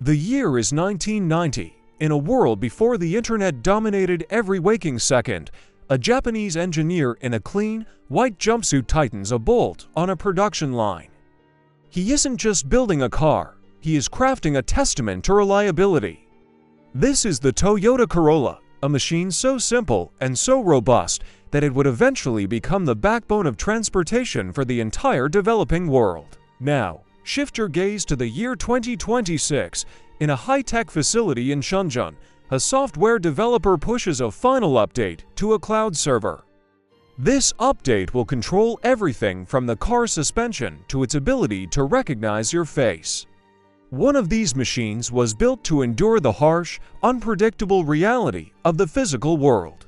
The year is 1990. In a world before the internet dominated every waking second, a Japanese engineer in a clean, white jumpsuit tightens a bolt on a production line. He isn't just building a car, he is crafting a testament to reliability. This is the Toyota Corolla, a machine so simple and so robust that it would eventually become the backbone of transportation for the entire developing world. Now, shift your gaze to the year 2026. In a high-tech facility in Shenzhen, a software developer pushes a final update to a cloud server. This update will control everything from the car's suspension to its ability to recognize your face. One of these machines was built to endure the harsh, unpredictable reality of the physical world.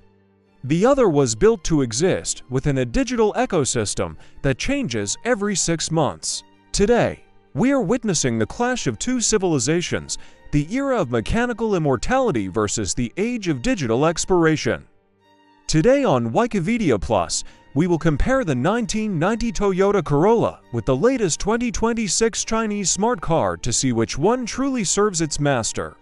The other was built to exist within a digital ecosystem that changes every 6 months. Today, we are witnessing the clash of two civilizations, the era of mechanical immortality versus the age of digital expiration. Today on Wikivedia Plus, we will compare the 1990 Toyota Corolla with the latest 2026 Chinese smart car to see which one truly serves its master.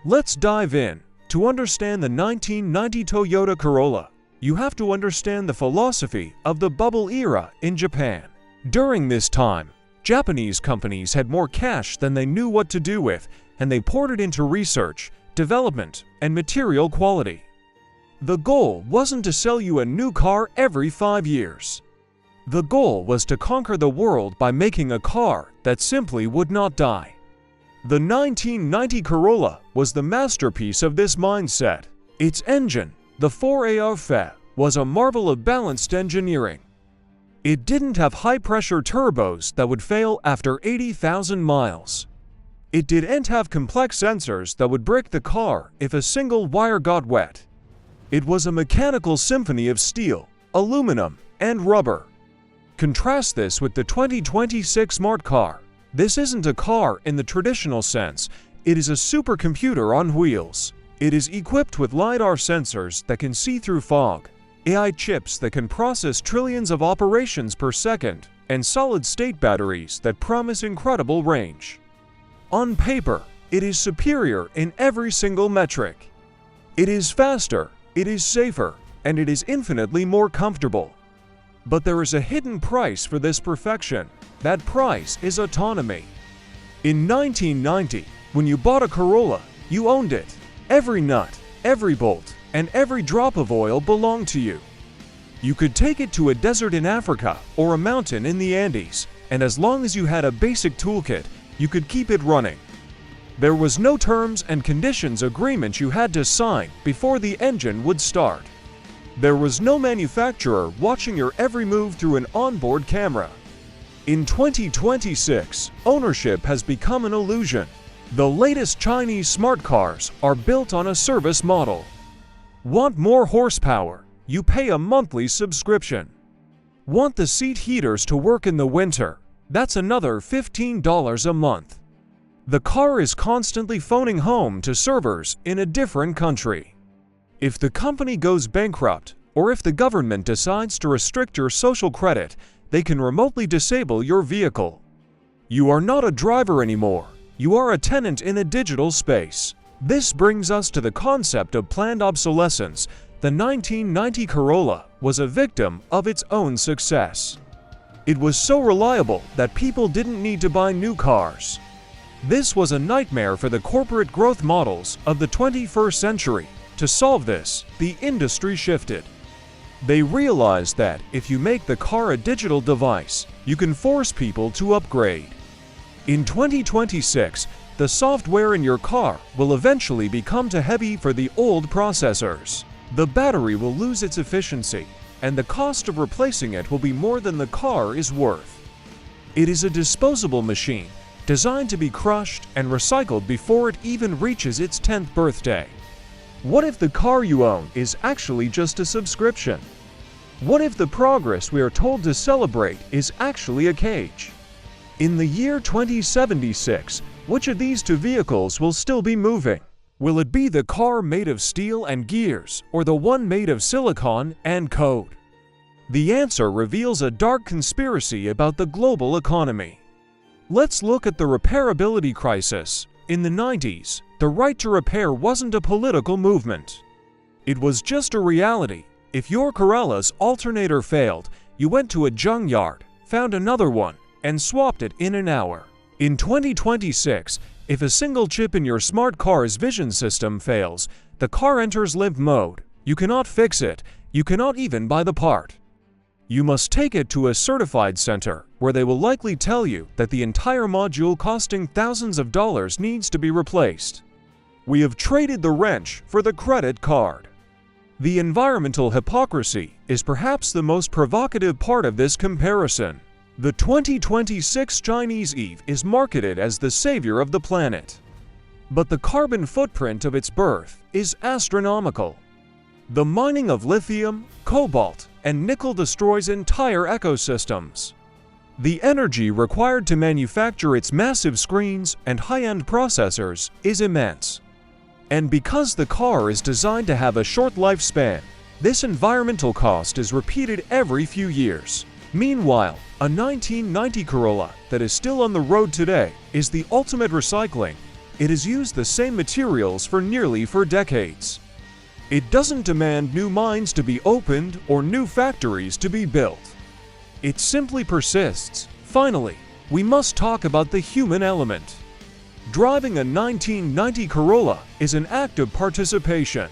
Let's dive in. To understand the 1990 Toyota Corolla, you have to understand the philosophy of the bubble era in Japan. During this time, Japanese companies had more cash than they knew what to do with, and they poured it into research, development, and material quality. The goal wasn't to sell you a new car every 5 years. The goal was to conquer the world by making a car that simply would not die. The 1990 Corolla was the masterpiece of this mindset. Its engine, the 4AR, was a marvel of balanced engineering. It didn't have high-pressure turbos that would fail after 80,000 miles. It didn't have complex sensors that would break the car if a single wire got wet. It was a mechanical symphony of steel, aluminum, and rubber. Contrast this with the 2026 smart car. This isn't a car in the traditional sense, it is a supercomputer on wheels. It is equipped with LiDAR sensors that can see through fog, AI chips that can process trillions of operations per second, and solid-state batteries that promise incredible range. On paper, it is superior in every single metric. It is faster, it is safer, and it is infinitely more comfortable. But there is a hidden price for this perfection. That price is autonomy. In 1990, when you bought a Corolla, you owned it. Every nut, every bolt, and every drop of oil belonged to you. You could take it to a desert in Africa or a mountain in the Andes, and as long as you had a basic toolkit, you could keep it running. There was no terms and conditions agreement you had to sign before the engine would start. There was no manufacturer watching your every move through an onboard camera. In 2026, ownership has become an illusion. The latest Chinese smart cars are built on a service model. Want more horsepower? You pay a monthly subscription. Want the seat heaters to work in the winter? That's another $15 a month. The car is constantly phoning home to servers in a different country. If the company goes bankrupt, or if the government decides to restrict your social credit, they can remotely disable your vehicle. You are not a driver anymore. You are a tenant in a digital space. This brings us to the concept of planned obsolescence. The 1990 Corolla was a victim of its own success. It was so reliable that people didn't need to buy new cars. This was a nightmare for the corporate growth models of the 21st century. To solve this, the industry shifted. They realized that if you make the car a digital device, you can force people to upgrade. In 2026, the software in your car will eventually become too heavy for the old processors. The battery will lose its efficiency, and the cost of replacing it will be more than the car is worth. It is a disposable machine, designed to be crushed and recycled before it even reaches its 10th birthday. What if the car you own is actually just a subscription? What if the progress we are told to celebrate is actually a cage? In the year 2076, which of these two vehicles will still be moving? Will it be the car made of steel and gears, or the one made of silicon and code? The answer reveals a dark conspiracy about the global economy. Let's look at the repairability crisis. In the 90s, the right to repair wasn't a political movement. It was just a reality. If your Corolla's alternator failed, you went to a junkyard, found another one, and swapped it in an hour. In 2026, if a single chip in your smart car's vision system fails, the car enters limp mode. You cannot fix it. You cannot even buy the part. You must take it to a certified center, where they will likely tell you that the entire module costing thousands of dollars needs to be replaced. We have traded the wrench for the credit card. The environmental hypocrisy is perhaps the most provocative part of this comparison. The 2026 Chinese EV is marketed as the savior of the planet. But the carbon footprint of its birth is astronomical. The mining of lithium, cobalt, and nickel destroys entire ecosystems. The energy required to manufacture its massive screens and high-end processors is immense. And because the car is designed to have a short lifespan, this environmental cost is repeated every few years. Meanwhile, a 1990 Corolla that is still on the road today is the ultimate recycling. It has used the same materials for nearly 4 decades. It doesn't demand new mines to be opened or new factories to be built. It simply persists. Finally, we must talk about the human element. Driving a 1990 Corolla is an act of participation.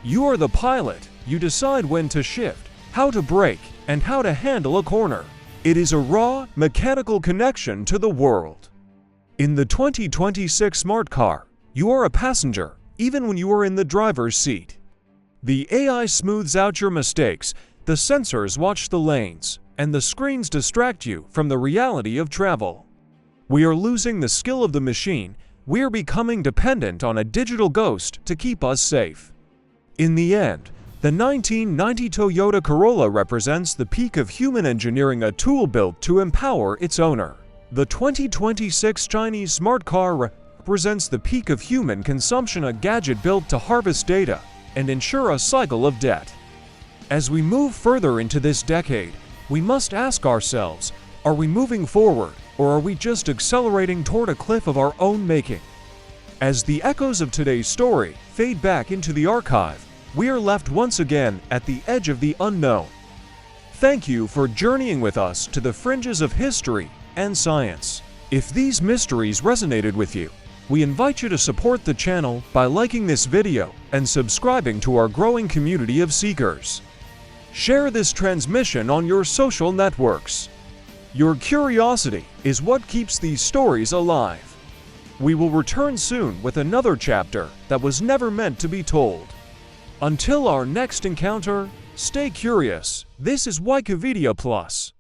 You are the pilot. You decide when to shift, how to brake, and how to handle a corner. It is a raw, mechanical connection to the world. In the 2026 smart car, you are a passenger, even when you are in the driver's seat. The AI smooths out your mistakes, the sensors watch the lanes, and the screens distract you from the reality of travel. We are losing the skill of the machine. We are becoming dependent on a digital ghost to keep us safe. In the end, the 1990 Toyota Corolla represents the peak of human engineering, a tool built to empower its owner. The 2026 Chinese smart car represents the peak of human consumption, a gadget built to harvest data and ensure a cycle of debt. As we move further into this decade, we must ask ourselves, are we moving forward, or are we just accelerating toward a cliff of our own making? As the echoes of today's story fade back into the archive, we are left once again at the edge of the unknown. Thank you for journeying with us to the fringes of history and science. If these mysteries resonated with you, we invite you to support the channel by liking this video and subscribing to our growing community of seekers. Share this transmission on your social networks. Your curiosity is what keeps these stories alive. We will return soon with another chapter that was never meant to be told. Until our next encounter, stay curious. This is Wikivedia Plus.